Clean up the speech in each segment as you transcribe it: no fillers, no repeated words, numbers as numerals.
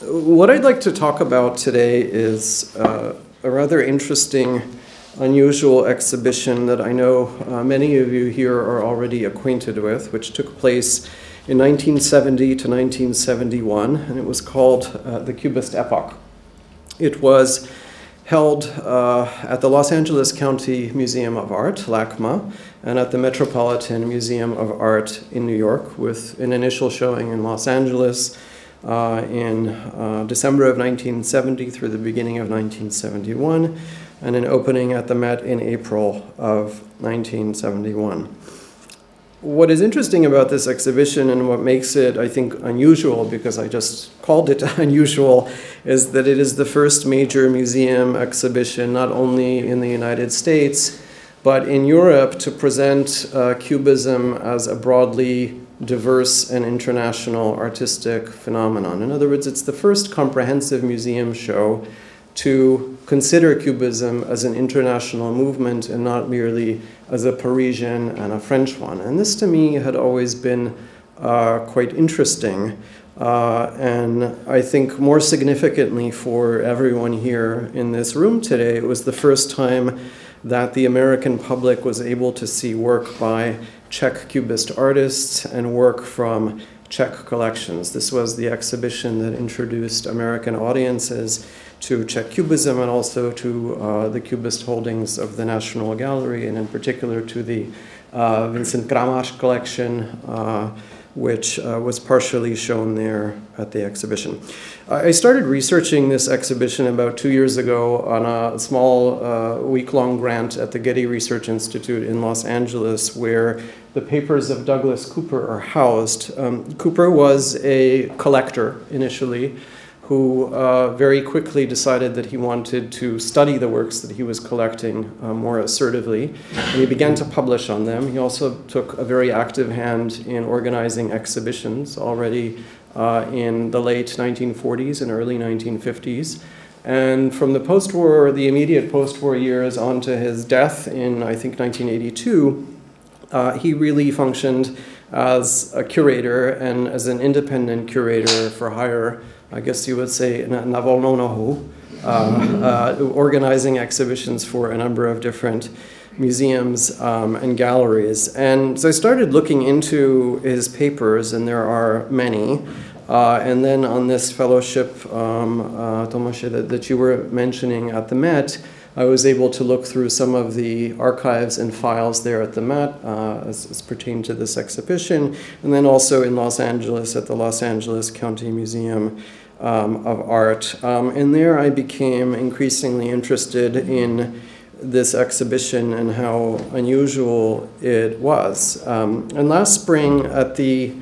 What I'd like to talk about today is a rather interesting, unusual exhibition that I know many of you here are already acquainted with, which took place in 1970 to 1971, and it was called the Cubist Epoch. It was held at the Los Angeles County Museum of Art, Lacma, and at the Metropolitan Museum of Art in New York, with an initial showing in Los Angeles in December of 1970 through the beginning of 1971, and an opening at the Met in April of 1971. What is interesting about this exhibition and what makes it, I think, unusual, because I just called it unusual, is that it is the first major museum exhibition, not only in the United States, but in Europe, to present Cubism as a broadly diverse and international artistic phenomenon. In other words, it's the first comprehensive museum show to consider Cubism as an international movement and not merely as a Parisian and a French one. And this, to me, had always been quite interesting. And I think more significantly for everyone here in this room today, it was the first time that the American public was able to see work by Czech Cubist artists and work from Czech collections. This was the exhibition that introduced American audiences to Czech Cubism and also to the Cubist holdings of the National Gallery, and in particular to the Vincent Kramář collection, which was partially shown there at the exhibition. I started researching this exhibition about 2 years ago on a small week-long grant at the Getty Research Institute in Los Angeles, where the papers of Douglas Cooper are housed. Cooper was a collector initially, who very quickly decided that he wanted to study the works that he was collecting more assertively, and he began to publish on them. He also took a very active hand in organizing exhibitions already in the late 1940s and early 1950s. And from the post-war, the immediate post-war years on to his death in, I think, 1982, he really functioned as a curator and as an independent curator for hire, I guess you would say, na volnou nohu, organizing exhibitions for a number of different museums and galleries. And so I started looking into his papers, and there are many. And then on this fellowship, Tomáše, that you were mentioning at the Met, I was able to look through some of the archives and files there at the Met as pertained to this exhibition, and then also in Los Angeles at the Los Angeles County Museum of Art. And there I became increasingly interested in this exhibition and how unusual it was. And last spring at the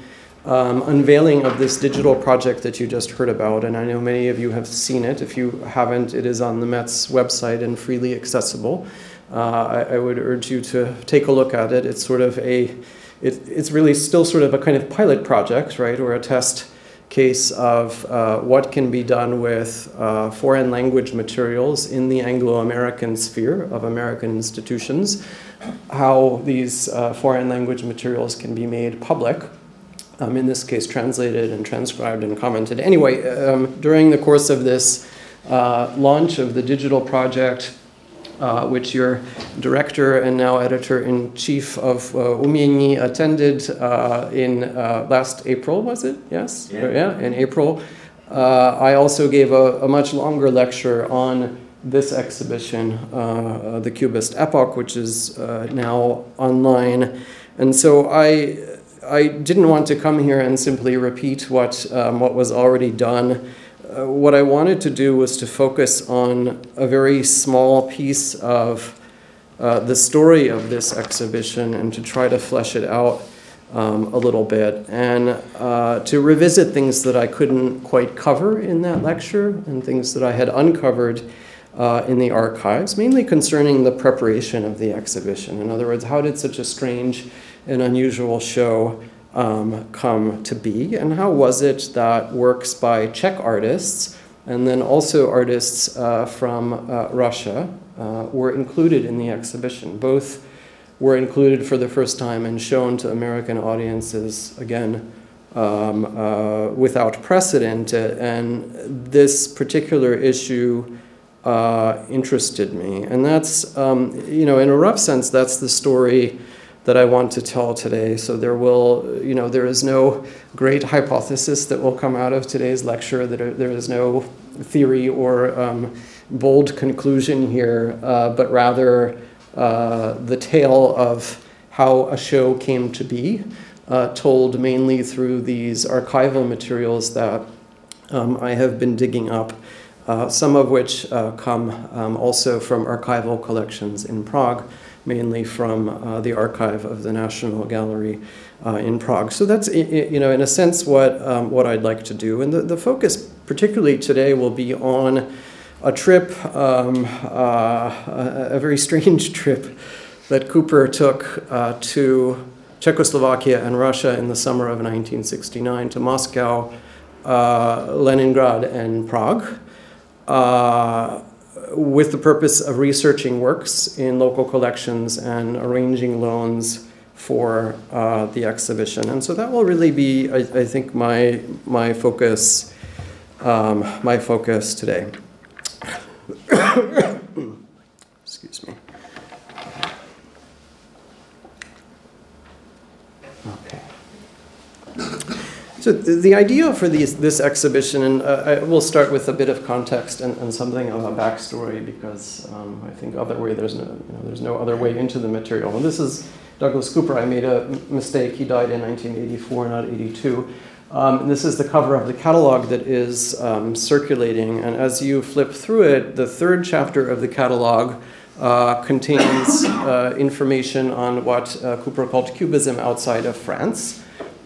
unveiling of this digital project that you just heard about, and I know many of you have seen it. If you haven't, it is on the Met's website and freely accessible. I would urge you to take a look at it. It's sort of it's really still sort of a kind of pilot project, right, or a test case of what can be done with foreign language materials in the Anglo-American sphere of American institutions, how these foreign language materials can be made public. In this case, translated and transcribed and commented. Anyway, during the course of this launch of the digital project, which your director and now editor-in-chief of umění attended in last April, was it? Yes? Yeah, in April. I also gave a much longer lecture on this exhibition, the Cubist Epoch, which is now online. And so I didn't want to come here and simply repeat what was already done. What I wanted to do was to focus on a very small piece of the story of this exhibition and to try to flesh it out a little bit, and to revisit things that I couldn't quite cover in that lecture and things that I had uncovered in the archives, mainly concerning the preparation of the exhibition. In other words, how did such a strange and unusual show come to be, and how was it that works by Czech artists and then also artists from Russia were included in the exhibition. Both were included for the first time and shown to American audiences, again, without precedent, and this particular issue interested me. And that's, in a rough sense, that's the story that I want to tell today. So there is no great hypothesis that will come out of today's lecture. There is no theory or bold conclusion here, but rather the tale of how a show came to be, told mainly through these archival materials that I have been digging up, some of which come also from archival collections in Prague, mainly from the archive of the National Gallery in Prague. So that's, in a sense, what I'd like to do. And the focus, particularly today, will be on a trip, a very strange trip that Cooper took to Czechoslovakia and Russia in the summer of 1969, to Moscow, Leningrad, and Prague, with the purpose of researching works in local collections and arranging loans for the exhibition. And so that will really be, I think, my focus today. Excuse me. Okay. So the idea for this exhibition, and I will start with a bit of context and something of a backstory, because I think there's no other way into the material. And this is Douglas Cooper. I made a mistake. He died in 1984, not 82. This is the cover of the catalog that is circulating, and as you flip through it, the third chapter of the catalog contains information on what Cooper called Cubism outside of France.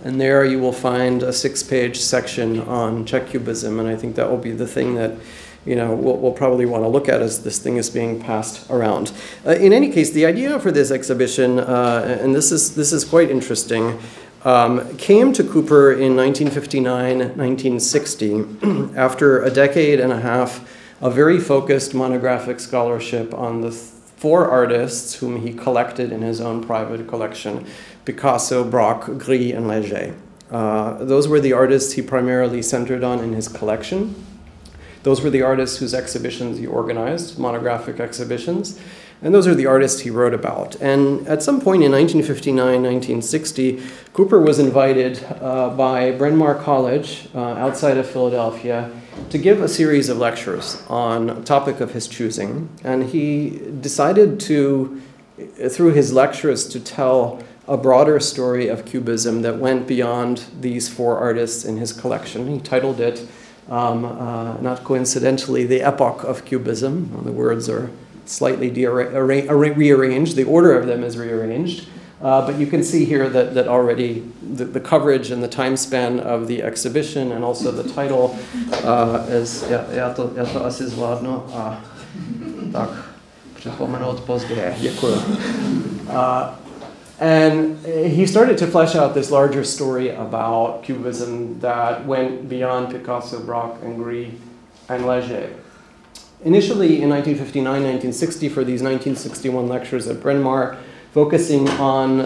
And there you will find a 6-page section on Czech Cubism, and I think that will be the thing that we'll probably want to look at as this thing is being passed around. In any case, the idea for this exhibition, and this is quite interesting, came to Cooper in 1959, 1960, after a decade and a half of very focused monographic scholarship on the 4 artists whom he collected in his own private collection: Picasso, Braque, Gris, and Léger. Those were the artists he primarily centered on in his collection. Those were the artists whose exhibitions he organized, monographic exhibitions. And those are the artists he wrote about. And at some point in 1959, 1960, Cooper was invited by Bryn Mawr College outside of Philadelphia to give a series of lectures on a topic of his choosing. And he decided to, through his lectures, to tell a broader story of Cubism that went beyond these 4 artists in his collection. He titled it, not coincidentally, The Epoch of Cubism. The words are slightly rearranged. The order of them is rearranged. But you can see here that already the coverage and the time span of the exhibition, and also the title is, já to asi zvládnu, tak připomenout později. Děkuji. And he started to flesh out this larger story about Cubism that went beyond Picasso, Braque, and Gris, and Léger. Initially, in 1959, 1960, for these 1961 lectures at Bryn Mawr, focusing on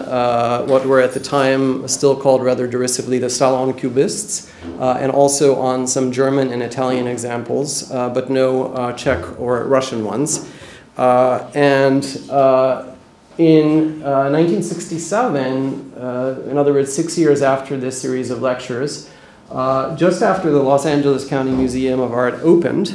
what were at the time still called rather derisively the Salon Cubists, and also on some German and Italian examples, but no Czech or Russian ones. In 1967, in other words, 6 years after this series of lectures, just after the Los Angeles County Museum of Art opened,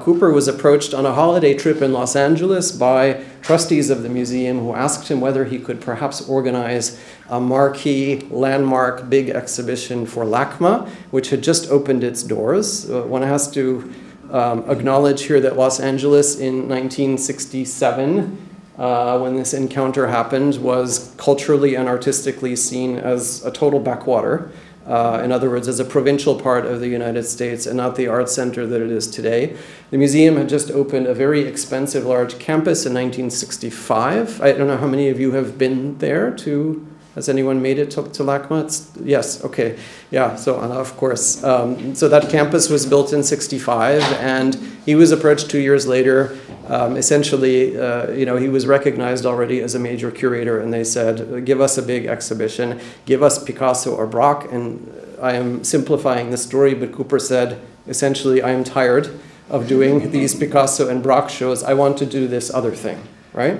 Cooper was approached on a holiday trip in Los Angeles by trustees of the museum who asked him whether he could perhaps organize a marquee, landmark, big exhibition for Lacma, which had just opened its doors. One has to acknowledge here that Los Angeles in 1967, when this encounter happened, was culturally and artistically seen as a total backwater. In other words, as a provincial part of the United States and not the art center that it is today. The museum had just opened a very expensive large campus in 1965. I don't know how many of you have been there to, has anyone made it to Lacma? Yes, okay, yeah, so of course. So that campus was built in 65, and he was approached 2 years later. Essentially, he was recognized already as a major curator, and they said, give us a big exhibition, give us Picasso or Braque, and I am simplifying the story, but Cooper said, essentially, I am tired of doing these Picasso and Braque shows. I want to do this other thing, right?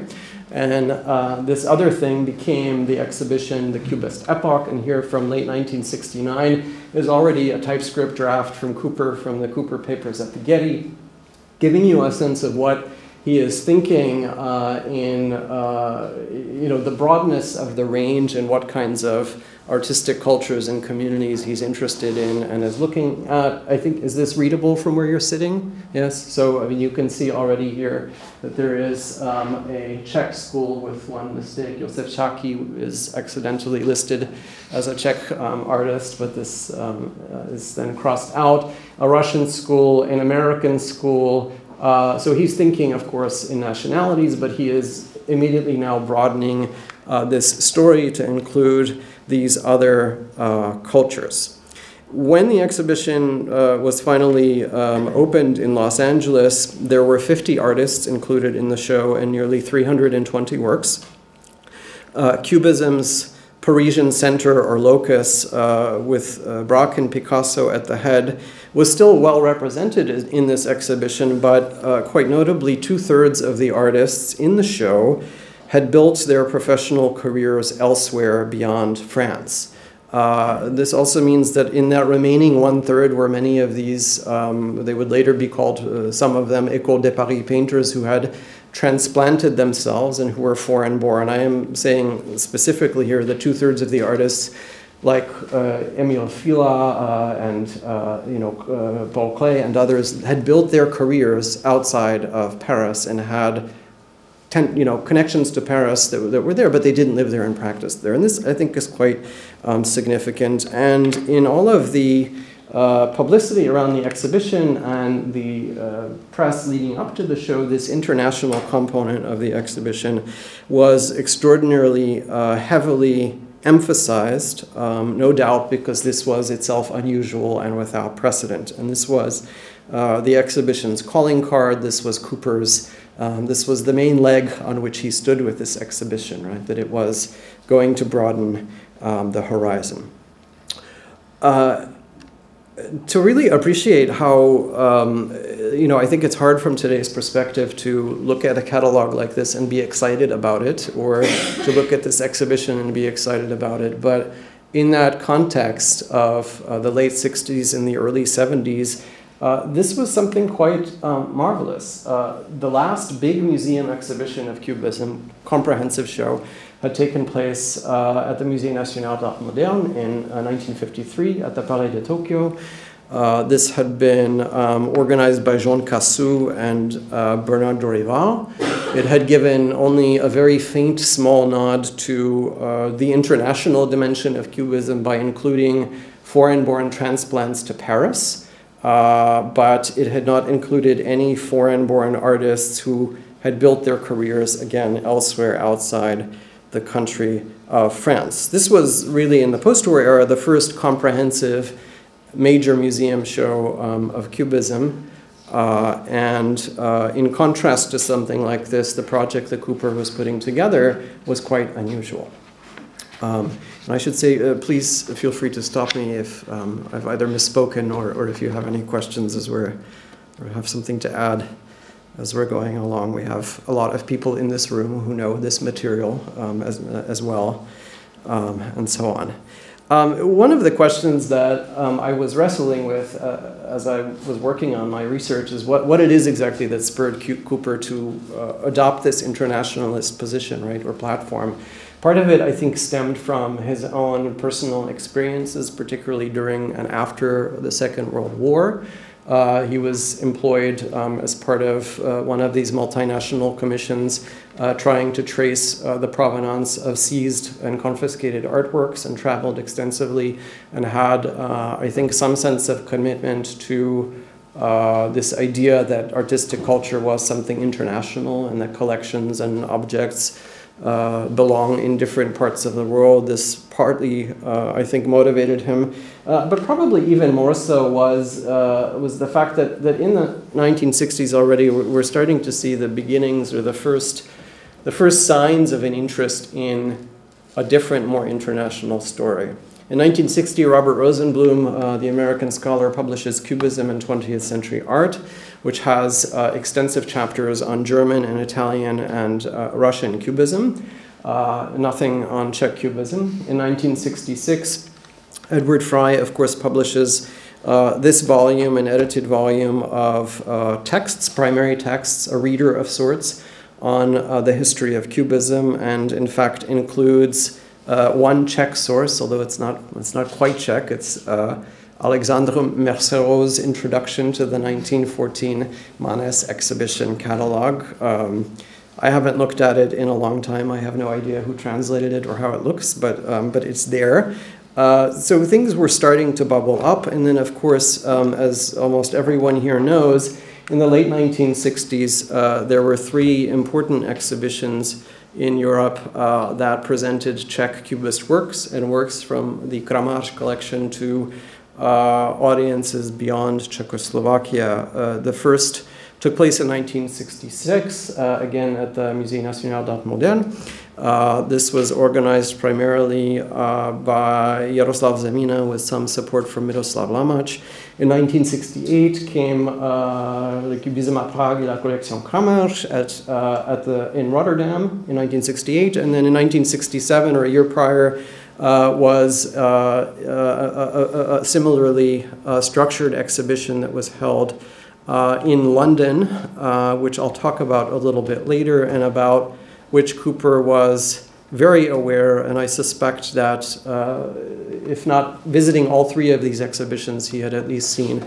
And this other thing became the exhibition, the Cubist Epoch, and here from late 1969 is already a typescript draft from Cooper, from the Cooper papers at the Getty, giving you a sense of what he is thinking in the broadness of the range and what kinds of artistic cultures and communities he's interested in, and is looking at, I think, is this readable from where you're sitting? Yes, so I mean, you can see already here that there is a Czech school with one mistake. Josef Sawicki is accidentally listed as a Czech artist, but this is then crossed out. A Russian school, an American school. So he's thinking, of course, in nationalities, but he is immediately now broadening this story to include these other cultures. When the exhibition was finally opened in Los Angeles, there were 50 artists included in the show and nearly 320 works. Cubism's Parisian center or locus, with Braque and Picasso at the head, was still well represented in this exhibition, but quite notably, 2/3 of the artists in the show had built their professional careers elsewhere beyond France. This also means that in that remaining 1/3 were many of these, they would later be called, some of them, École de Paris painters who had transplanted themselves and who were foreign-born. I am saying specifically here that 2/3 of the artists, like Émile Fila and Paul Klee and others, had built their careers outside of Paris and had connections to Paris that were there, but they didn't live there and practice there. And this, I think, is quite significant. And in all of the publicity around the exhibition and the press leading up to the show, this international component of the exhibition was extraordinarily heavily emphasized, no doubt because this was itself unusual and without precedent. And this was the exhibition's calling card. This was Cooper's, this was the main leg on which he stood with this exhibition, right? That it was going to broaden the horizon. To really appreciate how, I think it's hard from today's perspective to look at a catalog like this and be excited about it, or to look at this exhibition and be excited about it. But in that context of the late 60s and the early 70s, this was something quite marvelous. The last big museum exhibition of Cubism, comprehensive show, had taken place at the Musée National d'Art Moderne in 1953 at the Palais de Tokyo. This had been organized by Jean Cassou and Bernard Dorival. It had given only a very faint, small nod to the international dimension of Cubism by including foreign-born transplants to Paris, but it had not included any foreign-born artists who had built their careers, again, elsewhere outside the country of France. This was really, in the post-war era, the first comprehensive major museum show of Cubism. In contrast to something like this, the project that Cooper was putting together was quite unusual. And I should say, please feel free to stop me if I've either misspoken or if you have any questions or have something to add as we're going along. We have a lot of people in this room who know this material as well, and so on. One of the questions that I was wrestling with as I was working on my research is what it is exactly that spurred Cooper to adopt this internationalist position, right, or platform. Part of it, I think, stemmed from his own personal experiences, particularly during and after the Second World War. He was employed as part of one of these multinational commissions trying to trace the provenance of seized and confiscated artworks, and traveled extensively and had, I think, some sense of commitment to this idea that artistic culture was something international and that collections and objects belong in different parts of the world. This partly, I think, motivated him, but probably even more so was the fact that in the 1960s already we're starting to see the beginnings or the first signs of an interest in a different, more international story. In 1960, Robert Rosenblum, the American scholar, publishes Cubism in 20th Century Art, which has extensive chapters on German and Italian and Russian Cubism, nothing on Czech Cubism. In 1966, Edward Fry, of course, publishes this volume, an edited volume of texts, primary texts, a reader of sorts, on the history of Cubism, and in fact includes one Czech source, although it's not quite Czech. It's Alexandre Mercerot's introduction to the 1914 Manes exhibition catalog. I haven't looked at it in a long time. I have no idea who translated it or how it looks, but it's there. So things were starting to bubble up, and then of course, as almost everyone here knows, in the late 1960s, there were three important exhibitions in Europe that presented Czech Cubist works and works from the Kramář collection to audiences beyond Czechoslovakia. The first took place in 1966, again at the Musée National d'Art Moderne. This was organized primarily by Jaroslav Zemina with some support from Miroslav Lamač. In 1968 came the Cubism à Prague et la Collection Kramář in Rotterdam in 1968, and then in 1967, or a year prior, was a similarly structured exhibition that was held in London, which I'll talk about a little bit later, and about which Cooper was very aware, and I suspect that if not visiting all three of these exhibitions, he had at least seen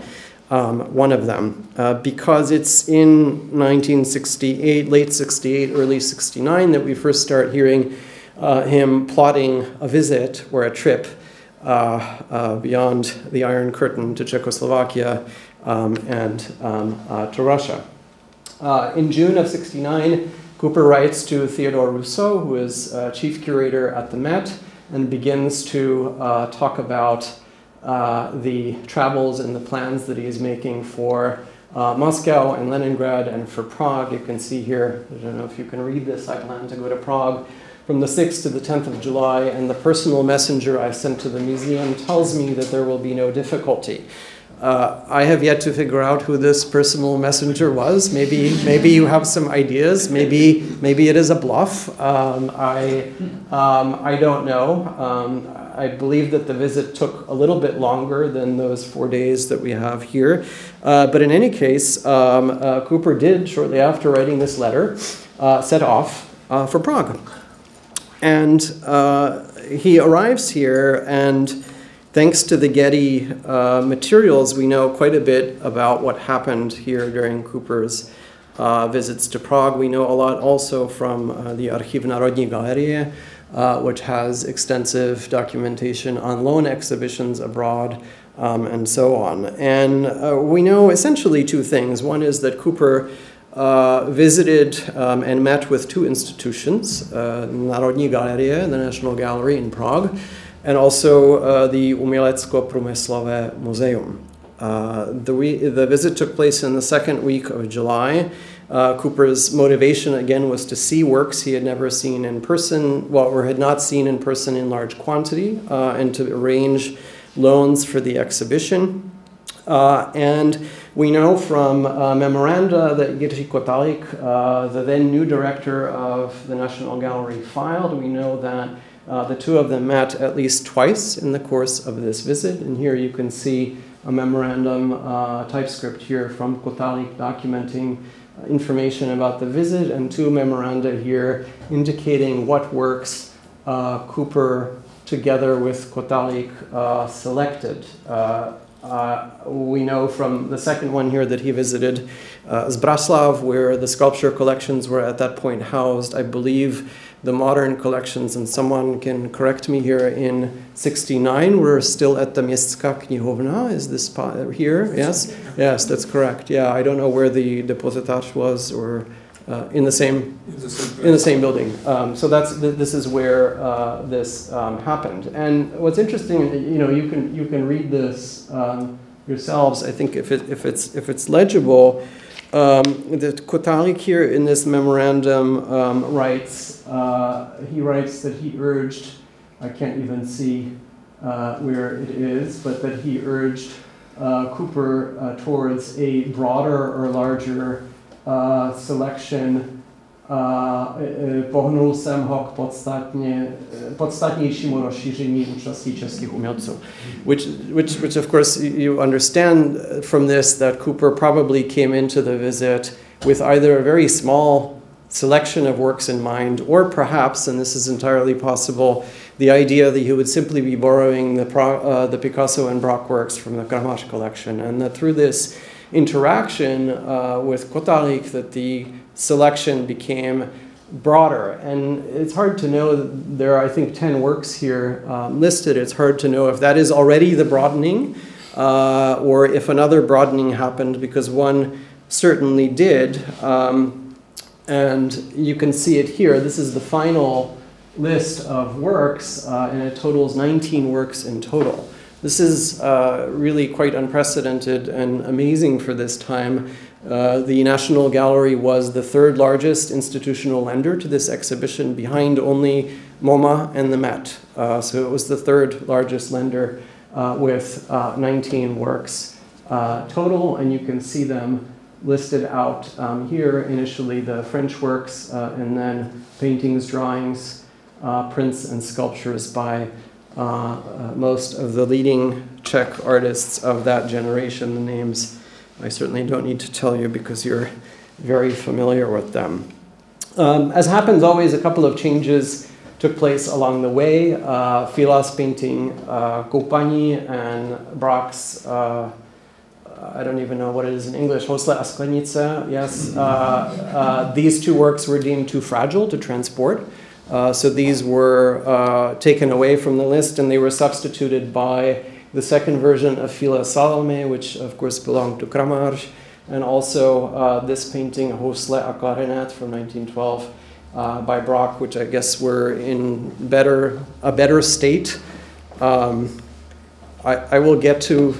one of them. Because it's in 1968, late 68, early 69, that we first start hearing him plotting a visit or a trip beyond the Iron Curtain to Czechoslovakia and to Russia. In June of 69, Cooper writes to Theodore Rousseau, who is chief curator at the Met, and begins to talk about the travels and the plans that he is making for Moscow and Leningrad and for Prague. You can see here, I don't know if you can read this, I plan to go to Prague from the 6th to the 10th of July, and the personal messenger I sent to the museum tells me that there will be no difficulty. I have yet to figure out who this personal messenger was. Maybe you have some ideas. Maybe it is a bluff. I don't know. I believe that the visit took a little bit longer than those 4 days that we have here. But in any case, Cooper did, shortly after writing this letter, set off for Prague. And he arrives here, and thanks to the Getty materials, we know quite a bit about what happened here during Cooper's visits to Prague. We know a lot also from the Archiv Národní galerie, which has extensive documentation on loan exhibitions abroad and so on. And we know essentially two things. One is that Cooper visited and met with two institutions, Národní galerie, the National Gallery in Prague, and also the Umělecko-průmyslové museum. The visit took place in the second week of July. Cooper's motivation, again, was to see works he had never seen in person, or had not seen in person in large quantity, and to arrange loans for the exhibition. And we know from memoranda that Jiří Kotálik, the then new director of the National Gallery, filed. We know that the two of them met at least twice in the course of this visit. And here you can see a memorandum typescript here from Kotálik documenting information about the visit, and two memoranda here indicating what works Cooper, together with Kotálik, selected. We know from the second one here that he visited Zbraslav, where the sculpture collections were at that point housed. I believe the modern collections, and someone can correct me here, in 69 were still at the Městská knihovna. Is this here? Yes? Yes, that's correct. Yeah, I don't know where the depositář was, or in the same building. So this is where this happened. And what's interesting, you can read this yourselves. I think if it's legible, that Kotálik here in this memorandum writes. He writes that he urged. I can't even see where it is, but that he urged Cooper towards a broader or larger selection. Pohnul jsem ho k podstatnějšímu rozšíření účastí českých umělců. Which of course you understand from this that Cooper probably came into the visit with either a very small selection of works in mind, or perhaps, and this is entirely possible, the idea that he would simply be borrowing the Picasso and Braque works from the Gramář collection, and that through this interaction with Kotálik that the selection became broader. And it's hard to know, there are I think 10 works here listed, it's hard to know if that is already the broadening or if another broadening happened, because one certainly did. And you can see it here. This is the final list of works, and it totals 19 works in total. This is really quite unprecedented and amazing for this time. The National Gallery was the third largest institutional lender to this exhibition, behind only MoMA and the Met. So it was the third largest lender with 19 works total, and you can see them listed out here. Initially the French works, and then paintings, drawings, prints, and sculptures by most of the leading Czech artists of that generation. The names I certainly don't need to tell you because you're very familiar with them. As happens always, a couple of changes took place along the way. Fila's painting Koupání and Braque's, I don't even know what it is in English, Housle a sklenice, yes. These two works were deemed too fragile to transport. So these were taken away from the list, and they were substituted by the second version of Fila Salome, which of course belonged to Kramář, and also this painting, Housle a klarinet from 1912 by Braque, which I guess were in a better state. I will get to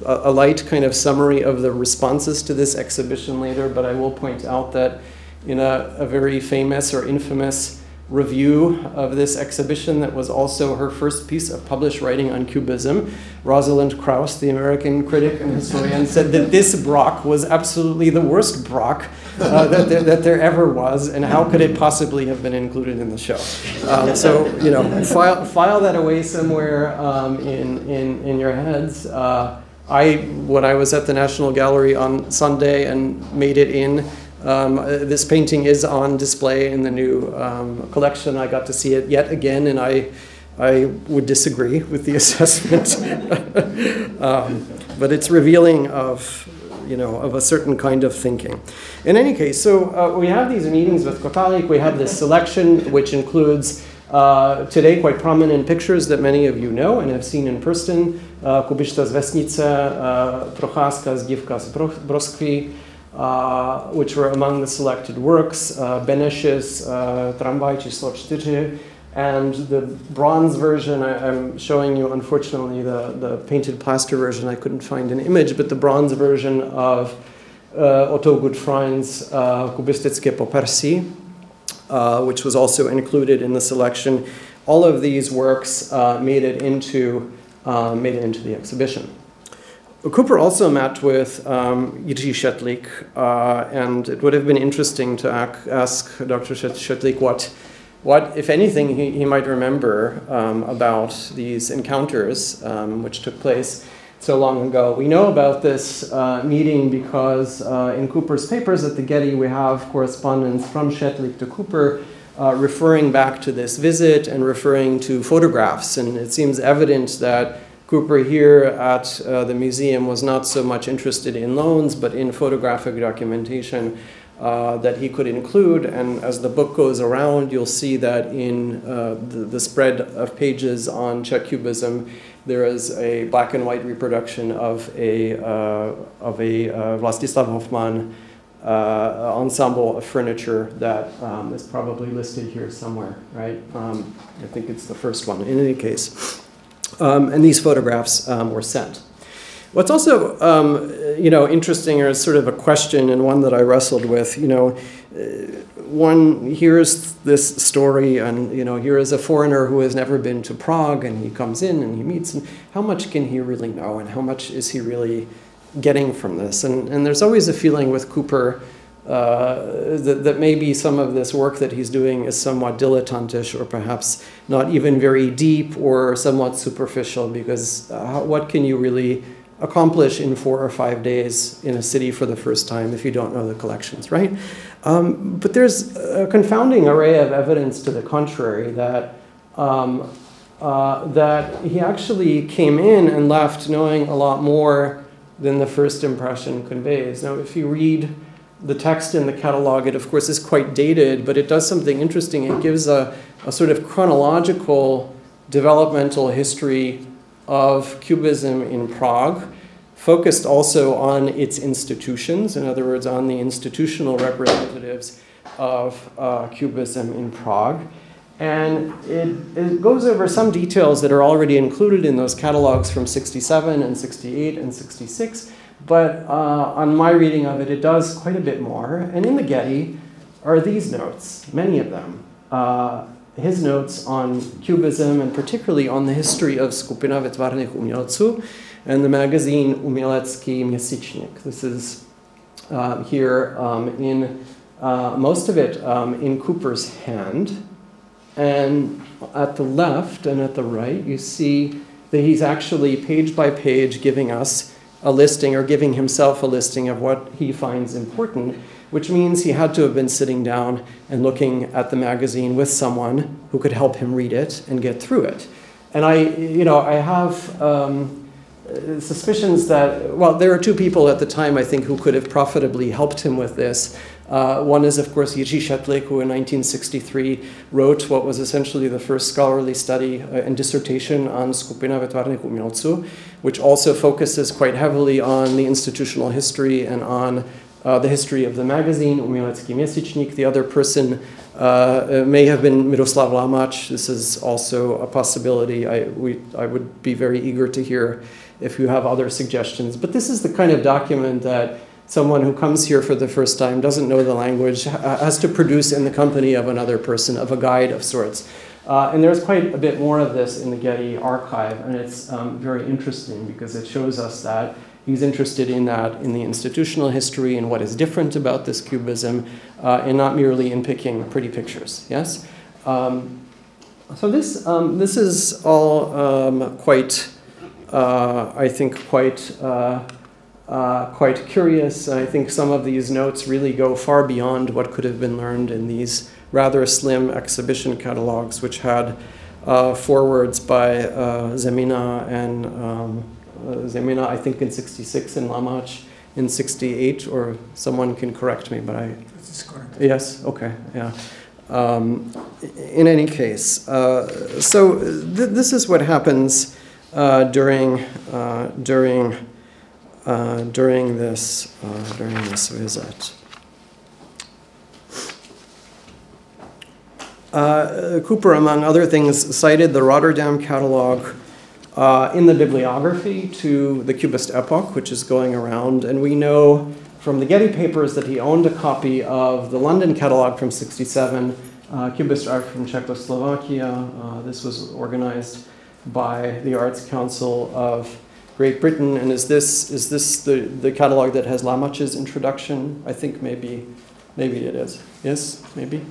a light kind of summary of the responses to this exhibition later, but I will point out that in a very famous or infamous review of this exhibition that was also her first piece of published writing on Cubism, Rosalind Krauss, the American critic and historian, said that this Braque was absolutely the worst Braque that there ever was, and how could it possibly have been included in the show? So, you know, file that away somewhere in your heads. When I was at the National Gallery on Sunday and made it in, this painting is on display in the new collection. I got to see it yet again, and I would disagree with the assessment. But it's revealing of, of a certain kind of thinking. In any case, so we have these meetings with Kotálik. We have this selection, which includes today quite prominent pictures that many of you know and have seen in person. Kubista z vesnice, Procházka z Dívka z Broskvy, which were among the selected works, Beneš's Tramvaj číslo 4, and the bronze version. I'm showing you, unfortunately, the painted plaster version. I couldn't find an image, but the bronze version of Otto Gudfrein's Kubistické popersí, which was also included in the selection. All of these works made it into the exhibition. Cooper also met with Jiří Šetlik, and it would have been interesting to ask Dr. Šetlik what, if anything, he might remember about these encounters which took place so long ago. We know about this meeting because in Cooper's papers at the Getty we have correspondence from Šetlik to Cooper referring back to this visit and referring to photographs, and it seems evident that Cooper here at the museum was not so much interested in loans, but in photographic documentation that he could include. And as the book goes around, you'll see that in the spread of pages on Czech Cubism, there is a black and white reproduction of a Vlastislav Hofmann ensemble of furniture that is probably listed here somewhere, right? I think it's the first one. In any case. And these photographs were sent. What's also, interesting, or sort of a question, and one that I wrestled with, one hears this story, and here is a foreigner who has never been to Prague, and he comes in and he meets, and how much can he really know, and how much is he really getting from this? And there's always a feeling with Cooper that maybe some of this work that he's doing is somewhat dilettantish, or perhaps not even very deep, or somewhat superficial, because what can you really accomplish in 4 or 5 days in a city for the first time if you don't know the collections, right? But there's a confounding array of evidence to the contrary, that that he actually came in and left knowing a lot more than the first impression conveys. Now, if you read the text in the catalog, it of course is quite dated, but it does something interesting. It gives a sort of chronological developmental history of Cubism in Prague, focused also on its institutions, in other words, on the institutional representatives of Cubism in Prague. And it goes over some details that are already included in those catalogs from 67 and 68 and 66, but on my reading of it, it does quite a bit more. And in the Getty are these notes, many of them. His notes on Cubism, and particularly on the history of Skupina Vytvarných umělců and the magazine Umělecký měsíčník. This is here in most of it in Cooper's hand. And at the left and at the right, you see that he's actually page by page giving us a listing, or giving himself a listing of what he finds important, which means he had to have been sitting down and looking at the magazine with someone who could help him read it and get through it. And I have suspicions that, well, there are two people at the time, I think, who could have profitably helped him with this. One is, of course, Jiří Šetlik, who in 1963 wrote what was essentially the first scholarly study and dissertation on Skupina Vytvarných umělců, which also focuses quite heavily on the institutional history and on the history of the magazine, Umělecký měsíčník. The other person may have been Miroslav Lamač. This is also a possibility. I would be very eager to hear if you have other suggestions. But this is the kind of document that someone who comes here for the first time, doesn't know the language, has to produce in the company of another person, of a guide of sorts. And there's quite a bit more of this in the Getty archive, and it's very interesting because it shows us that he's interested in that, in the institutional history and what is different about this Cubism, and not merely in picking pretty pictures, yes? So this is all quite, I think, quite curious. I think some of these notes really go far beyond what could have been learned in these rather slim exhibition catalogs, which had forewords by Zemina and Zemina, I think, in 66, and Lamač in 68, or someone can correct me, but This is correct. Yes, okay, yeah. In any case, so this is what happens during this visit. Cooper, among other things, cited the Rotterdam catalog in the bibliography to the Cubist Epoch, which is going around, and we know from the Getty papers that he owned a copy of the London catalog from 67, Cubist art from Czechoslovakia. This was organized by the Arts Council of Great Britain, and is this the catalog that has Lamač's introduction? I think maybe it is. Yes, maybe?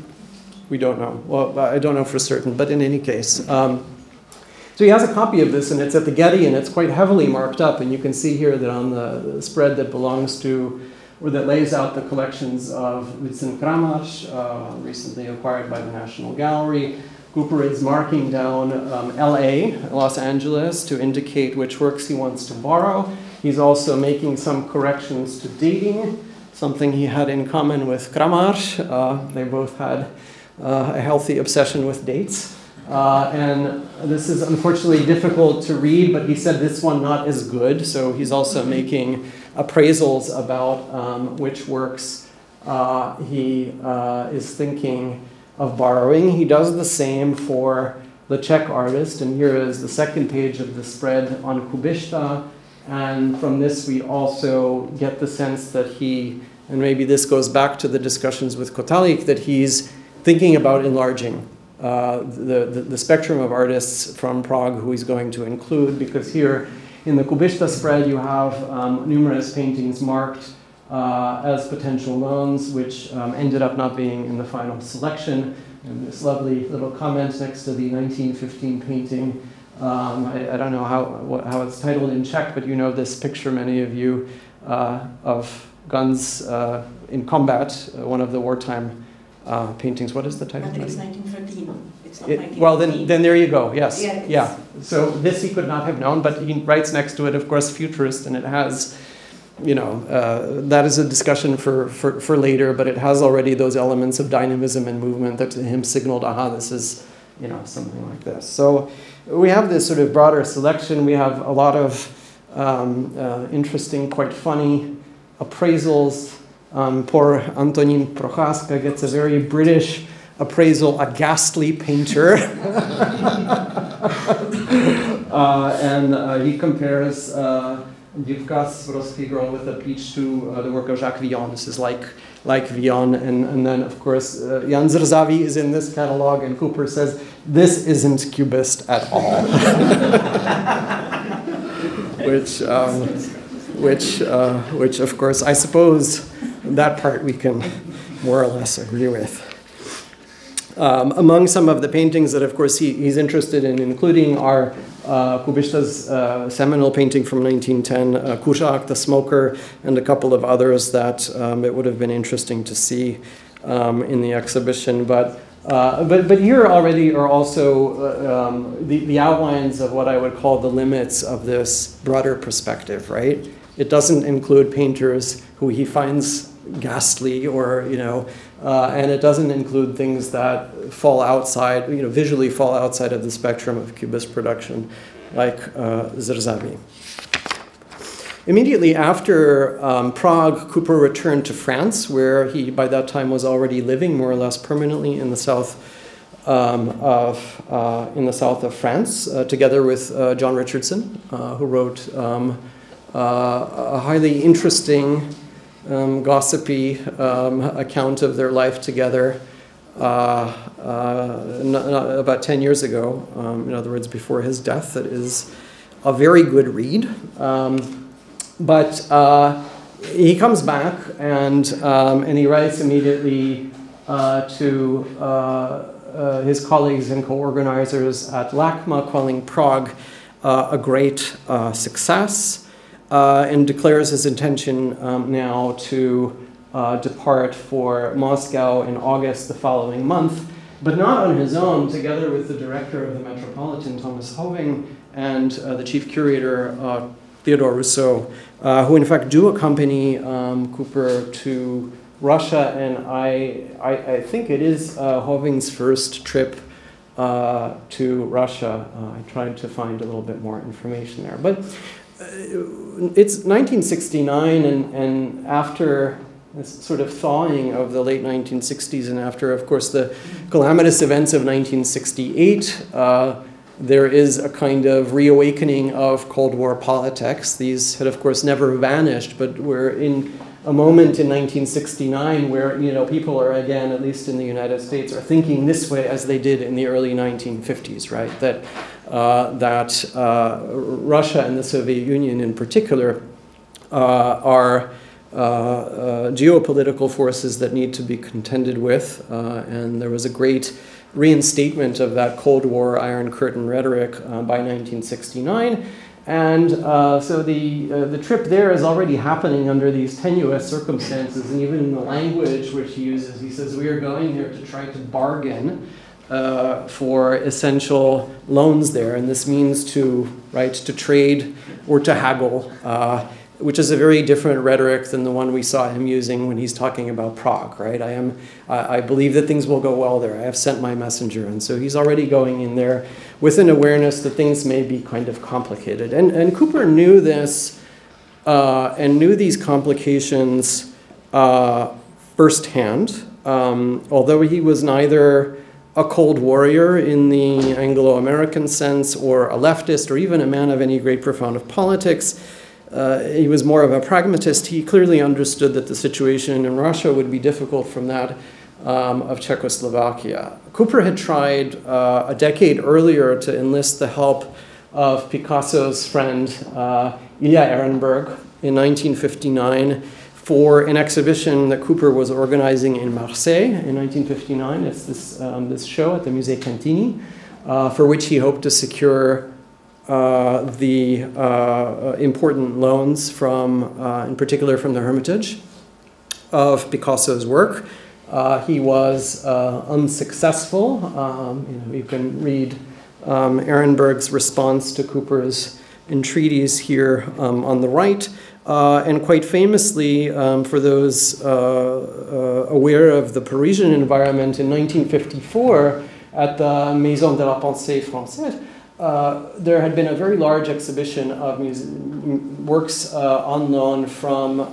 We don't know. Well, I don't know for certain, but in any case. So he has a copy of this, and it's at the Getty, and it's quite heavily marked up, and you can see here that on the spread that belongs to, or that lays out the collections of Vincent Kramaš, recently acquired by the National Gallery, Cooper is marking down LA, Los Angeles, to indicate which works he wants to borrow. He's also making some corrections to dating, something he had in common with Kramaš. They both had a healthy obsession with dates. And this is unfortunately difficult to read, but he said this one not as good. So he's also making appraisals about which works he is thinking of borrowing. He does the same for the Czech artist, and here is the second page of the spread on Kubista, and from this we also get the sense that he and maybe this goes back to the discussions with Kotalík, that he's thinking about enlarging the spectrum of artists from Prague who he's going to include, because here in the Kubista spread you have numerous paintings marked as potential loans, which ended up not being in the final selection. And this lovely little comment next to the 1915 painting. I don't know how it's titled in Czech, but you know this picture, many of you, of guns in combat, one of the wartime paintings. What is the title? I think it's 1913. It's not 1915. Well, then there you go. Yes. Yeah. So this he could not have known, but he writes next to it, of course, futurist, and it has, you know, that is a discussion for later, but it has already those elements of dynamism and movement that to him signaled, aha, this is, you know, something like this. So we have this sort of broader selection. We have a lot of interesting, quite funny appraisals. Poor Antonín Procházka gets a very British appraisal, a ghastly painter. And he compares Dívka Swarovski girl with a peach to the work of Jacques Villon. This is like Villon. And then, of course, Jan Zrzaví is in this catalog, and Cooper says, this isn't Cubist at all. which, of course, I suppose that part we can more or less agree with. Among some of the paintings that, of course, he's interested in including are Kubista's seminal painting from 1910, Kuřák, the Smoker, and a couple of others that it would have been interesting to see in the exhibition. But here already are also the outlines of what I would call the limits of this broader perspective, right? It doesn't include painters who he finds ghastly, or, you know, and it doesn't include things that fall outside, you know, visually fall outside of the spectrum of Cubist production, like Zrzaví. Immediately after Prague, Cooper returned to France, where he, by that time, was already living more or less permanently in the south of France, together with John Richardson, who wrote a highly interesting, gossipy account of their life together about 10 years ago, in other words, before his death. That is a very good read. But he comes back and he writes immediately to his colleagues and co-organizers at Lacma, calling Prague a great success. And declares his intention now to depart for Moscow in August the following month, but not on his own, together with the director of the Metropolitan, Thomas Hoving, and the chief curator, Theodore Rousseau, who in fact do accompany Cooper to Russia, and I think it is Hoving's first trip to Russia. I tried to find a little bit more information there. But it's 1969, and after this sort of thawing of the late 1960s, and after, of course, the calamitous events of 1968, there is a kind of reawakening of Cold War politics. These had, of course, never vanished, but we're in a moment in 1969 where, you know, people are, again, at least in the United States, are thinking this way as they did in the early 1950s, right? That Russia and the Soviet Union in particular are geopolitical forces that need to be contended with, and there was a great reinstatement of that Cold War Iron Curtain rhetoric by 1969. And so the trip there is already happening under these tenuous circumstances, and even in the language which he uses, he says, we are going here to try to bargain for essential loans there, and this means to trade or to haggle, which is a very different rhetoric than the one we saw him using when he's talking about Prague, right? I believe that things will go well there. I have sent my messenger, and so he's already going in there with an awareness that things may be kind of complicated. And Cooper knew this and knew these complications firsthand, although he was neither a cold warrior in the Anglo-American sense or a leftist or even a man of any great profound of politics. he was more of a pragmatist. He clearly understood that the situation in Russia would be difficult from that of Czechoslovakia. Cooper had tried a decade earlier to enlist the help of Picasso's friend Ilya Ehrenberg in 1959 for an exhibition that Cooper was organizing in Marseille in 1959. It's this show at the Musée Cantini, for which he hoped to secure the important loans from, in particular from the Hermitage, of Picasso's work. He was unsuccessful. You can read Ehrenberg's response to Cooper's entreaties here on the right. And quite famously, for those aware of the Parisian environment, in 1954 at the Maison de la Pensée Française, there had been a very large exhibition of works on loan from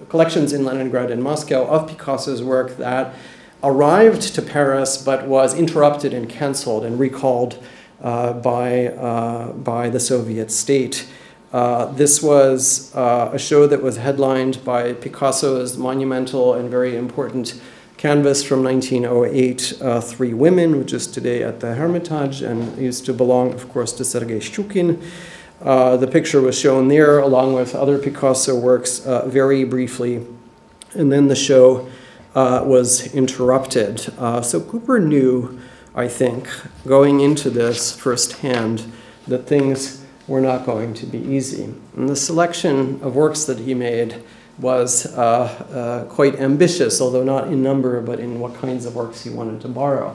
collections in Leningrad and Moscow of Picasso's work that arrived to Paris but was interrupted and canceled and recalled by the Soviet state. This was a show that was headlined by Picasso's monumental and very important canvas from 1908, Three Women, which is today at the Hermitage and used to belong, of course, to Sergei Shchukin. The picture was shown there along with other Picasso works very briefly, and then the show was interrupted. So Cooper knew, I think, going into this firsthand, that things were not going to be easy. And the selection of works that he made was quite ambitious, although not in number, but in what kinds of works he wanted to borrow.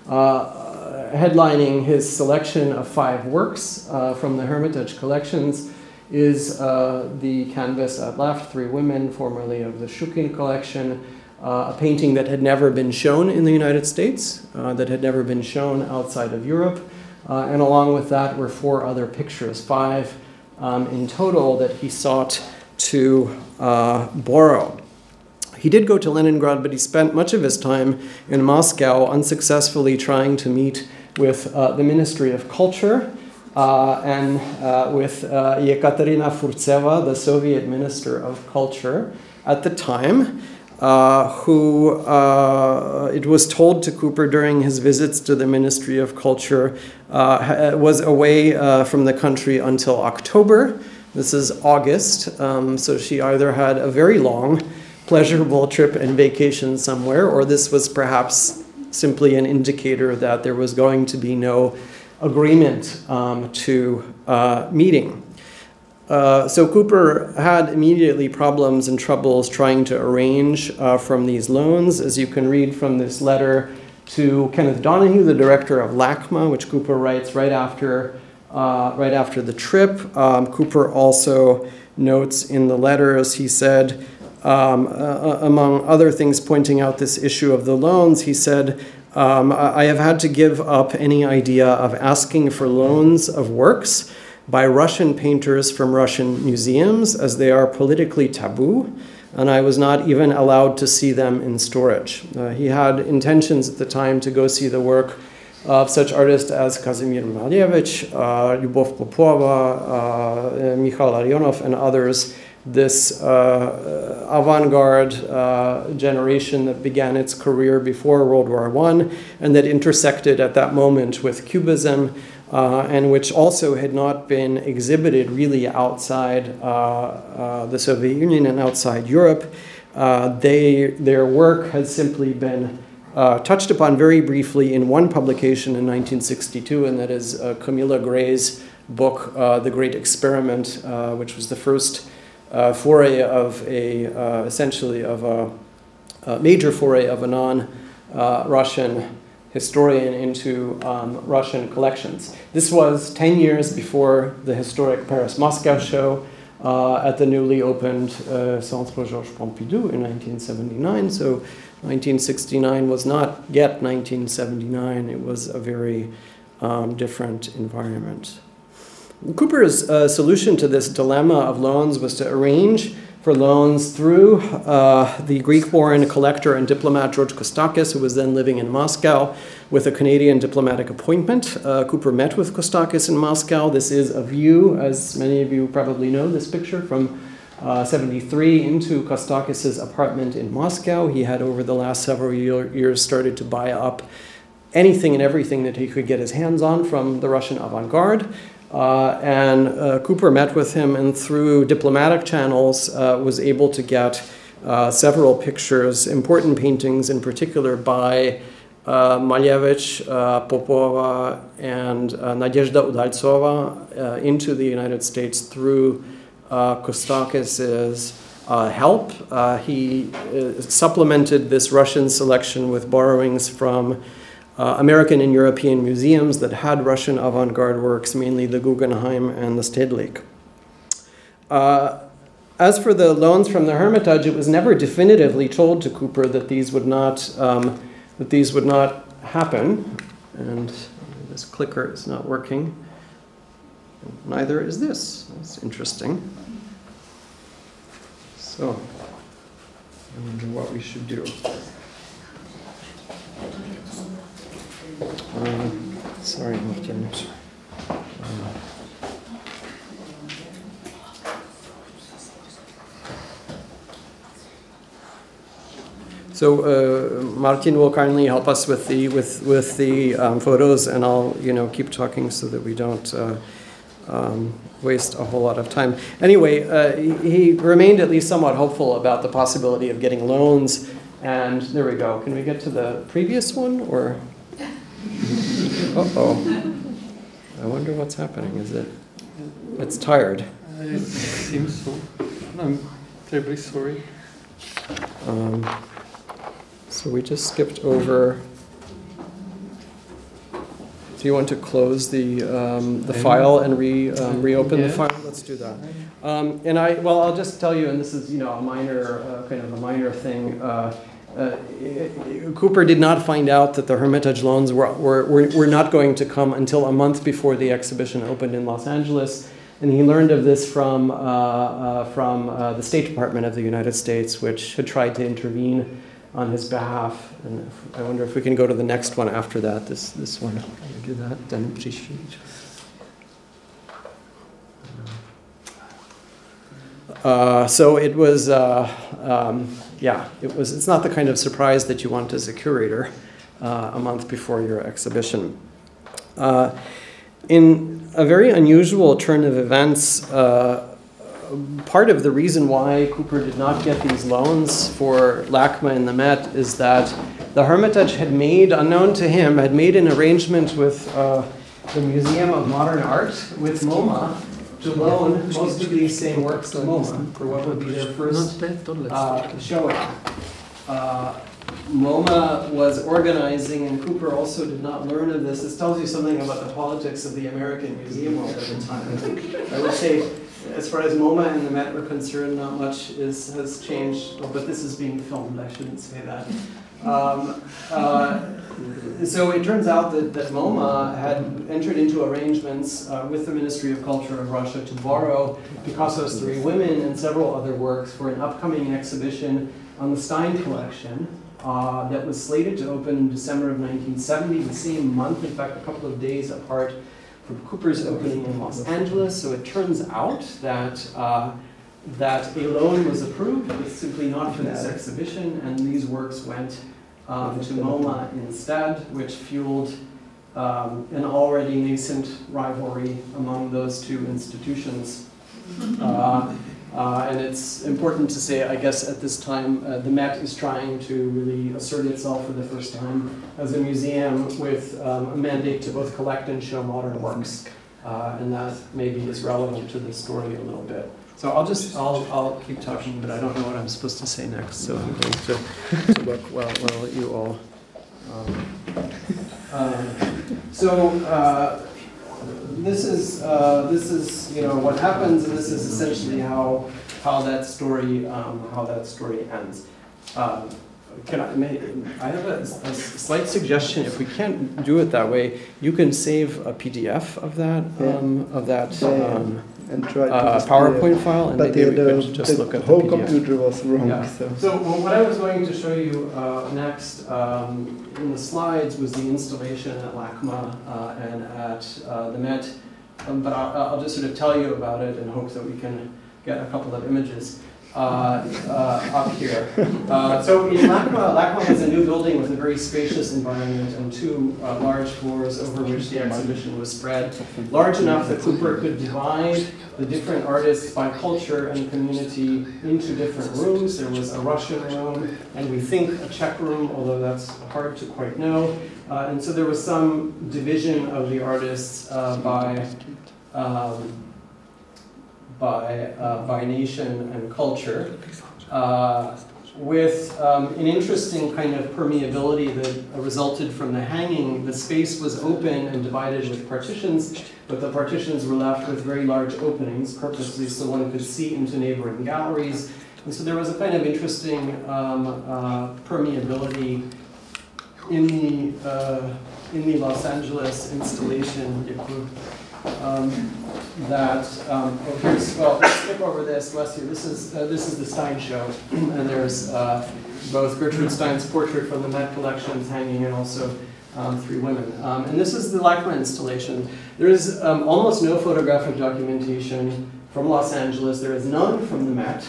Headlining his selection of 5 works from the Hermitage collections is the canvas at left, Three Women, formerly of the Shchukin collection, a painting that had never been shown in the United States, that had never been shown outside of Europe. And along with that were 4 other pictures, 5 in total, that he sought to borrow. He did go to Leningrad, but he spent much of his time in Moscow unsuccessfully trying to meet with the Ministry of Culture and with Yekaterina Furtseva, the Soviet Minister of Culture at the time, who it was told to Cooper during his visits to the Ministry of Culture was away from the country until October. This is August, so she either had a very long, pleasurable trip and vacation somewhere, or this was perhaps simply an indicator that there was going to be no agreement to meeting. So Cooper had immediately problems and troubles trying to arrange from these loans, as you can read from this letter to Kenneth Donahue, the director of Lacma, which Cooper writes right after the trip. Cooper also notes in the letters, he said, among other things pointing out this issue of the loans, he said, I have had to give up any idea of asking for loans of works by Russian painters from Russian museums, as they are politically taboo, and I was not even allowed to see them in storage. He had intentions at the time to go see the work of such artists as Kazimir Malevich, Lyubov Popova, Mikhail Larionov, and others, this avant-garde generation that began its career before World War I and that intersected at that moment with Cubism, and which also had not been exhibited really outside the Soviet Union and outside Europe. Their work has simply been touched upon very briefly in one publication in 1962, and that is Camilla Gray's book, The Great Experiment, which was the first foray of essentially of a major foray of a non-Russian historian into Russian collections. This was 10 years before the historic Paris-Moscow show at the newly opened Centre Georges Pompidou in 1979. So 1969 was not yet 1979. It was a very different environment. Cooper's solution to this dilemma of loans was to arrange for loans through the Greek-born collector and diplomat George Kostakis, who was then living in Moscow with a Canadian diplomatic appointment. Cooper met with Kostakis in Moscow. This is a view, as many of you probably know, this picture from 73 into Kostakis' apartment in Moscow. He had, over the last several years, started to buy up anything and everything that he could get his hands on from the Russian avant-garde. Cooper met with him, and through diplomatic channels was able to get several pictures, important paintings in particular by Malevich, Popova, and Nadezhda Udaltsova into the United States through Kostakis' help. He supplemented this Russian selection with borrowings from American and European museums that had Russian avant-garde works, mainly the Guggenheim and the Stedelijk. As for the loans from the Hermitage, it was never definitively told to Cooper that these would not happen. And this clicker is not working. Neither is this. That's interesting. So, I wonder what we should do. Sorry, Martin. So Martin will kindly help us with the photos, and I'll keep talking so that we don't waste a whole lot of time. Anyway, he remained at least somewhat hopeful about the possibility of getting loans, and there we go. Can we get to the previous one, or? Uh-oh. I wonder what's happening. Is it? It's tired. It seems so. I'm terribly sorry. So we just skipped over. Do you want to close the file and reopen the file? Let's do that. I'll just tell you, and this is a minor kind of a minor thing. Cooper did not find out that the Hermitage loans were not going to come until a month before the exhibition opened in Los Angeles, and he learned of this from the State Department of the United States, which had tried to intervene on his behalf. And I wonder if we can go to the next one after that. This one. Can you do that? Then so it was. It's not the kind of surprise that you want as a curator a month before your exhibition. In a very unusual turn of events, part of the reason why Cooper did not get these loans for Lacma and the Met is that the Hermitage had made, unknown to him, had made an arrangement with the Museum of Modern Art, with MoMA, to loan most of these same works to MoMA for what would be their first showing. MoMA was organizing, and Cooper also did not learn of this. This tells you something about the politics of the American museum world at the time. I would say, as far as MoMA and the Met were concerned, not much has changed. Oh, but this is being filmed, I shouldn't say that. So it turns out that MoMA had entered into arrangements with the Ministry of Culture of Russia to borrow Picasso's Three Women and several other works for an upcoming exhibition on the Stein collection that was slated to open in December of 1970, the same month, in fact, a couple of days apart from Cooper's opening in Los Angeles. So it turns out that that a loan was approved, but simply not for this exhibition, and these works went to MoMA instead, which fueled an already nascent rivalry among those two institutions. And it's important to say, I guess, at this time, the Met is trying to really assert itself for the first time as a museum with a mandate to both collect and show modern works. And that maybe is relevant to the story a little bit. So I'll keep talking, but I don't know what I'm supposed to say next. So I'm going to look while you all. This is what happens, and this is essentially how that story ends. I have a slight suggestion. If we can't do it that way, you can save a PDF of that and tried to display PowerPoint file, and but maybe we could just look at the whole PDF. computer was wrong. Yeah. So what I was going to show you next in the slides was the installation at Lacma and at the Met, but I'll just sort of tell you about it in hopes that we can get a couple of images up here. So in Lacma has a new building with a very spacious environment and two large floors over which the exhibition was spread, large enough that Cooper could divide the different artists by culture and community into different rooms. There was a Russian room, and we think a Czech room, although that's hard to quite know. And so there was some division of the artists by nation and culture, with an interesting kind of permeability that resulted from the hanging. The space was open and divided with partitions, but the partitions were left with very large openings purposely so one could see into neighboring galleries. And so there was a kind of interesting permeability in the Los Angeles installation. Well, let's skip over this. Bless you. This is the Stein show, and there's both Gertrude Stein's portrait from the Met collections hanging, and also three women. And this is the Lacma installation. There is almost no photographic documentation from Los Angeles. There is none from the Met.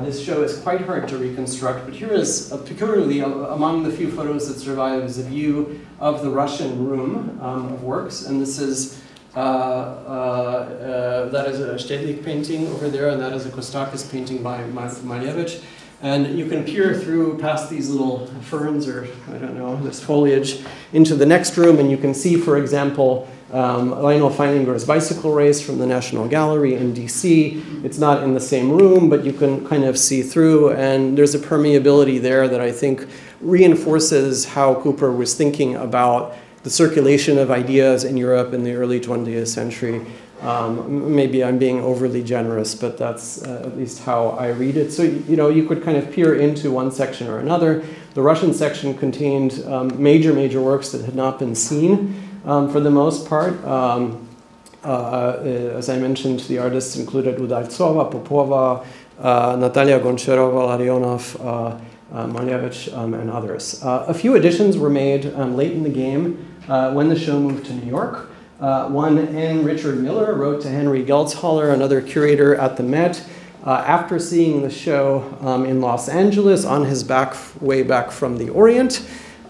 This show is quite hard to reconstruct, but here is peculiarly among the few photos that survive is a view of the Russian room of works, and this is. That is a Stedlik painting over there, and that is a Kostakis painting by Malevich. And you can peer through past these little ferns, or I don't know, this foliage, into the next room, and you can see, for example, Lionel Feininger's bicycle race from the National Gallery in DC. It's not in the same room, but you can kind of see through, and there's a permeability there that I think reinforces how Cooper was thinking about the circulation of ideas in Europe in the early 20th century. Maybe I'm being overly generous, but that's at least how I read it. So, you know, you could kind of peer into one section or another. The Russian section contained major works that had not been seen for the most part. As I mentioned, the artists included Udaltsova, Popova, Natalia Goncherova, Larionov, Malevich, and others. A few additions were made late in the game when the show moved to New York. One, N. Richard Miller wrote to Henry Geltzhaller, another curator at the Met, after seeing the show in Los Angeles on his way back from the Orient.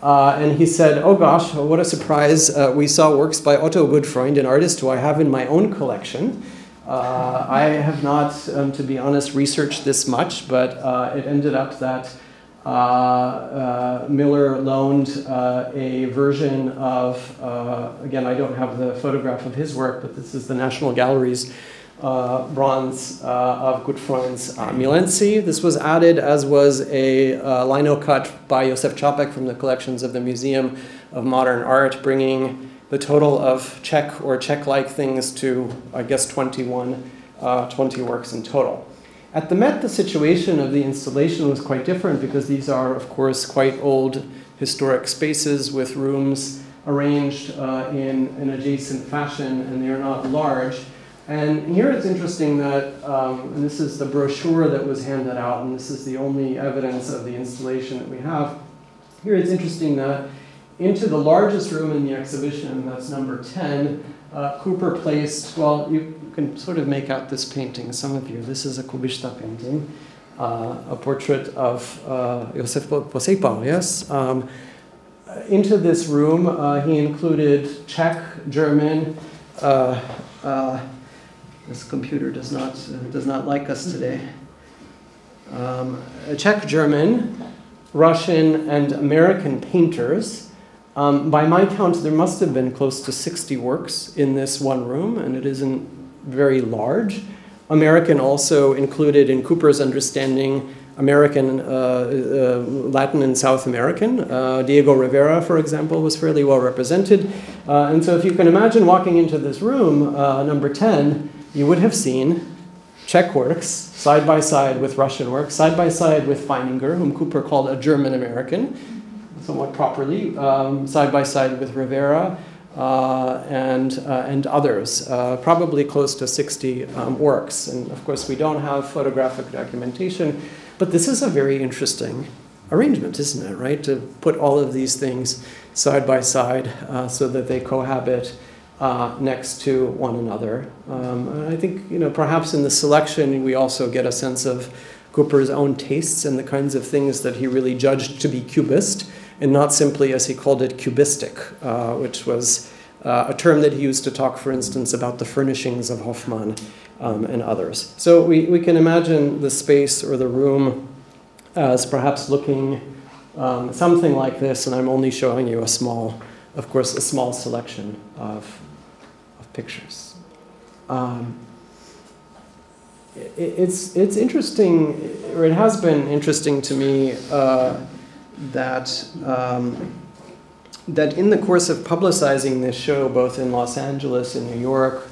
And he said, oh gosh, what a surprise. We saw works by Otto Goodfreund, an artist who I have in my own collection. I have not, to be honest, researched this much, but it ended up that Miller loaned a version of, again, I don't have the photograph of his work, but this is the National Gallery's bronze of Goodfreund's Milenci. This was added, as was a lino cut by Josef Čapek from the collections of the Museum of Modern Art, bringing the total of Czech or Czech-like things to, I guess, 20 works in total. At the Met, the situation of the installation was quite different because these are, of course, quite old historic spaces with rooms arranged in an adjacent fashion, and they are not large. And here it's interesting that, and this is the brochure that was handed out, and this is the only evidence of the installation that we have. Here it's interesting that into the largest room in the exhibition, that's number 10, Cooper placed, well, you can sort of make out this painting, some of you. This is a Kubista painting, a portrait of Josef Posejpal, yes? Into this room, he included Czech, German, this computer does not like us today. Czech, German, Russian, and American painters. By my count, there must have been close to 60 works in this one room, and it isn't very large. American also included, in Cooper's understanding, American, Latin and South American. Diego Rivera, for example, was fairly well represented. And so if you can imagine walking into this room, number 10, you would have seen Czech works side by side with Russian works, side by side with Feininger, whom Cooper called a German American, somewhat properly, side by side with Rivera, and others, probably close to 60 works. And of course, we don't have photographic documentation, but this is a very interesting arrangement, isn't it, right? To put all of these things side by side so that they cohabit next to one another. And I think, perhaps in the selection, we also get a sense of Cooper's own tastes and the kinds of things that he really judged to be cubist, and not simply, as he called it, cubistic, which was a term that he used to talk, for instance, about the furnishings of Hofmann and others. So we can imagine the space or the room as perhaps looking something like this, and I'm only showing you a small selection of pictures. It's interesting, or it has been interesting to me that in the course of publicizing this show, both in Los Angeles and New York,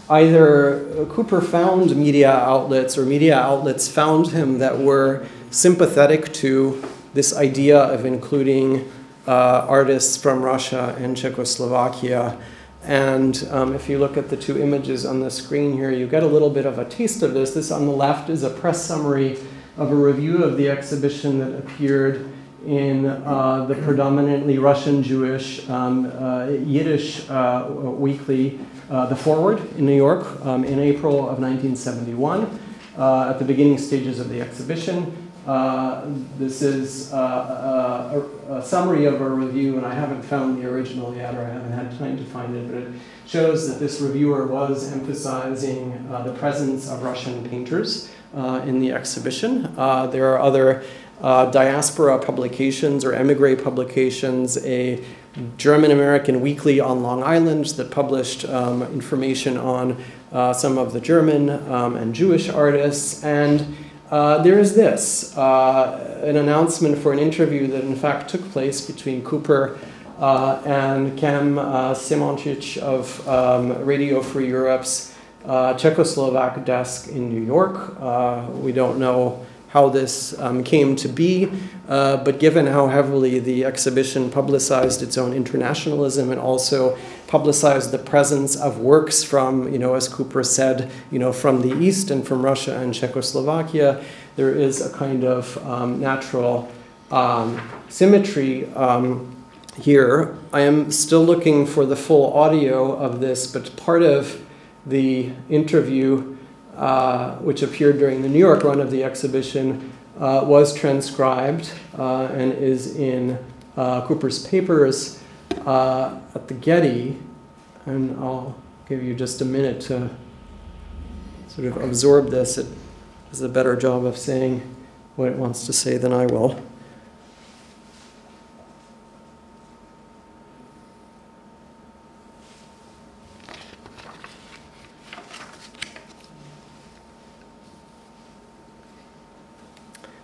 either Cooper found media outlets or media outlets found him that were sympathetic to this idea of including artists from Russia and Czechoslovakia. And if you look at the two images on the screen here, you get a little bit of a taste of this. This on the left is a press summary of a review of the exhibition that appeared in the predominantly Russian Jewish Yiddish weekly, The Forward in New York in April of 1971, at the beginning stages of the exhibition. This is a summary of a review, and I haven't found the original yet, or I haven't had time to find it, but it shows that this reviewer was emphasizing the presence of Russian painters in the exhibition. There are other diaspora publications or emigre publications, a German-American weekly on Long Island that published information on some of the German and Jewish artists, and there is this, an announcement for an interview that in fact took place between Cooper and Kem Simončić of Radio Free Europe's Czechoslovak desk in New York. We don't know how this came to be, but given how heavily the exhibition publicized its own internationalism and also publicized the presence of works from, as Cooper said, from the East and from Russia and Czechoslovakia, there is a kind of natural symmetry here. I am still looking for the full audio of this, but part of the interview which appeared during the New York run of the exhibition was transcribed and is in Cooper's papers at the Getty, and I'll give you just a minute to sort of absorb this. It does a better job of saying what it wants to say than I will.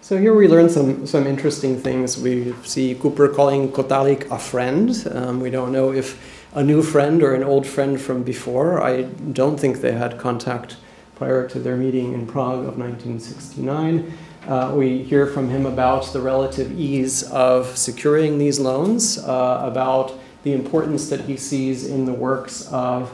So here we learn some interesting things. We see Cooper calling Kotálik a friend. We don't know if a new friend or an old friend from before. I don't think they had contact prior to their meeting in Prague of 1969. We hear from him about the relative ease of securing these loans, about the importance that he sees in the works of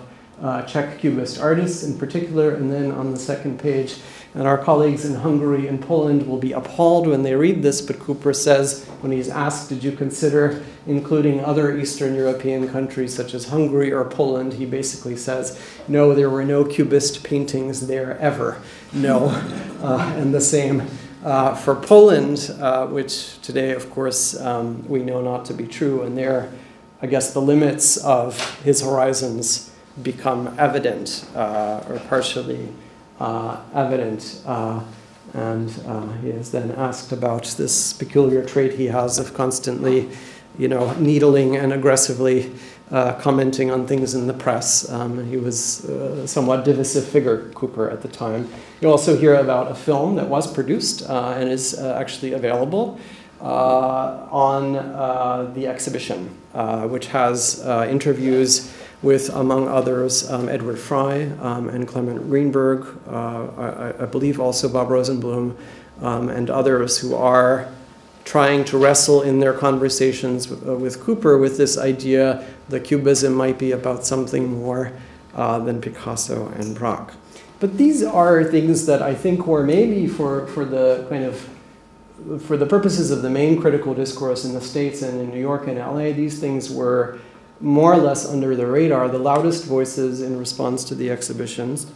Czech Cubist artists in particular, and then on the second page, and our colleagues in Hungary and Poland will be appalled when they read this, but Cooper says, when he's asked, did you consider including other Eastern European countries such as Hungary or Poland, he basically says, no, there were no Cubist paintings there ever. No. And the same for Poland, which today, of course, we know not to be true, and there, I guess, the limits of his horizons become evident, or partially evident, and he is then asked about this peculiar trait he has of constantly, needling and aggressively commenting on things in the press. He was a somewhat divisive figure, Cooper, at the time. You also hear about a film that was produced and is actually available on the exhibition, which has interviews with, among others, Edward Fry and Clement Greenberg, I believe also Bob Rosenblum, and others who are trying to wrestle in their conversations with Cooper with this idea that Cubism might be about something more than Picasso and Braque. But these are things that I think were maybe for the purposes of the main critical discourse in the States and in New York and LA, these things were more or less under the radar. The loudest voices in response to the exhibitions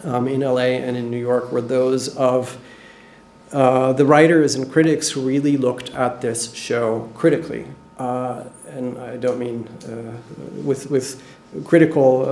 in LA and in New York were those of the writers and critics who really looked at this show critically. And I don't mean with critical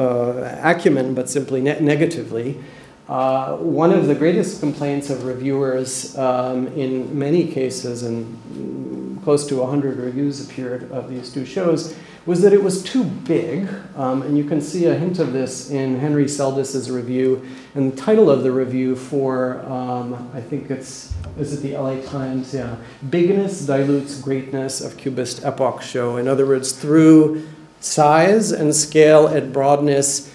acumen, but simply negatively. One of the greatest complaints of reviewers in many cases, and close to 100 reviews appeared of these two shows, was that it was too big. And you can see a hint of this in Henry Seldis's review. And the title of the review for, I think is it the LA Times? Yeah. Bigness Dilutes Greatness of Cubist Epoch Show. In other words, through size and scale and broadness,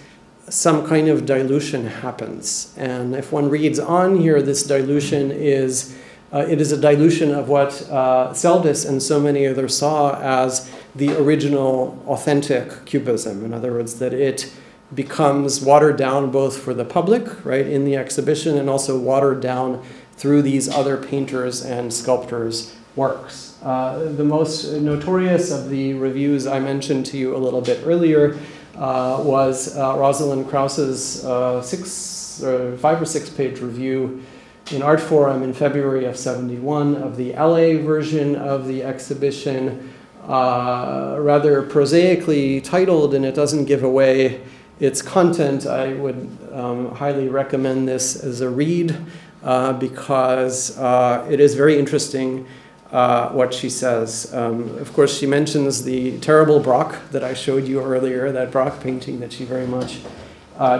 some kind of dilution happens. And if one reads on here, this dilution is, it is a dilution of what Seldis and so many others saw as the original authentic Cubism. In other words, that it becomes watered down both for the public, right, in the exhibition, and also watered down through these other painters and sculptors' works. The most notorious of the reviews I mentioned to you a little bit earlier was Rosalind Krause's 5 or 6 page review in Art Forum in February of '71 of the LA version of the exhibition, rather prosaically titled, and it doesn't give away its content. I would highly recommend this as a read because it is very interesting what she says. Of course, she mentions the terrible Braque that I showed you earlier, that Braque painting that she very much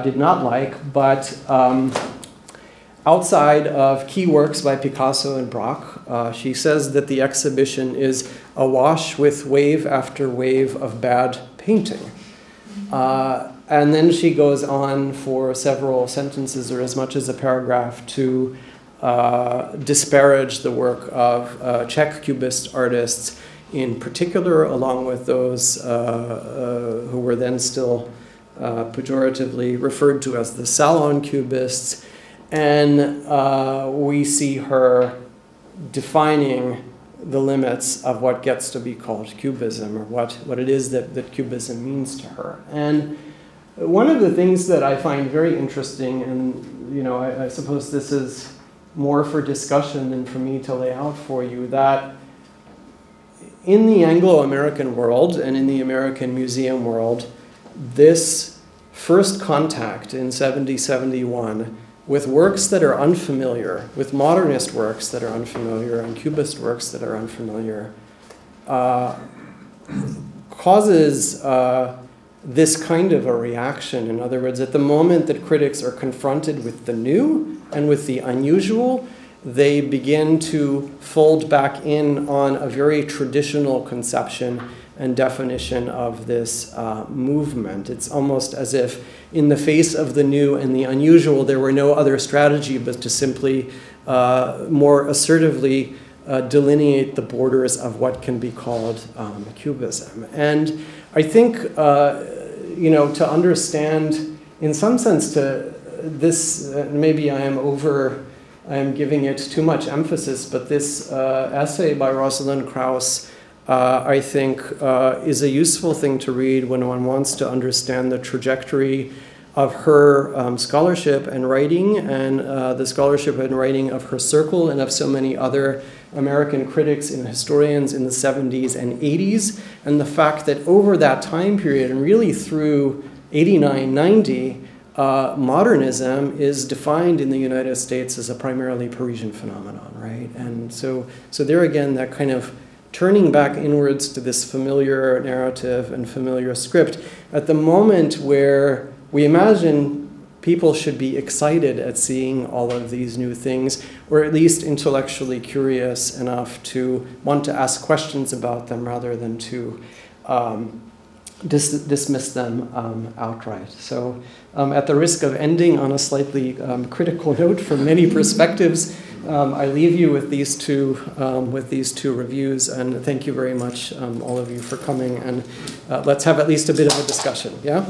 did not like. But outside of key works by Picasso and Braque, she says that the exhibition is awash with wave after wave of bad painting. And then she goes on for several sentences or as much as a paragraph to disparage the work of Czech Cubist artists in particular, along with those who were then still pejoratively referred to as the Salon Cubists. And we see her defining the limits of what gets to be called Cubism, or what it is that Cubism means to her. And one of the things that I find very interesting, and you know, I suppose this is more for discussion than for me to lay out for you, that in the Anglo-American world and in the American museum world, this first contact in 70-71 with works that are unfamiliar, with modernist works that are unfamiliar and Cubist works that are unfamiliar, causes this kind of a reaction. In other words, at the moment that critics are confronted with the new and with the unusual, they begin to fold back in on a very traditional conception and definition of this movement. It's almost as if in the face of the new and the unusual, there were no other strategy but to simply more assertively delineate the borders of what can be called Cubism. And I think, you know, to understand, in some sense, to this, maybe I am giving it too much emphasis, but this essay by Rosalind Krause, I think, is a useful thing to read when one wants to understand the trajectory of her scholarship and writing, and the scholarship and writing of her circle and of so many other American critics and historians in the 70s and 80s, and the fact that over that time period, and really through 89, 90, modernism is defined in the United States as a primarily Parisian phenomenon, right? And so there again, that kind of turning back inwards to this familiar narrative and familiar script at the moment where we imagine people should be excited at seeing all of these new things, or at least intellectually curious enough to want to ask questions about them rather than to dismiss them outright. So at the risk of ending on a slightly critical note from many perspectives, I leave you with these two reviews, and thank you very much, all of you, for coming. And let's have at least a bit of a discussion. Yeah.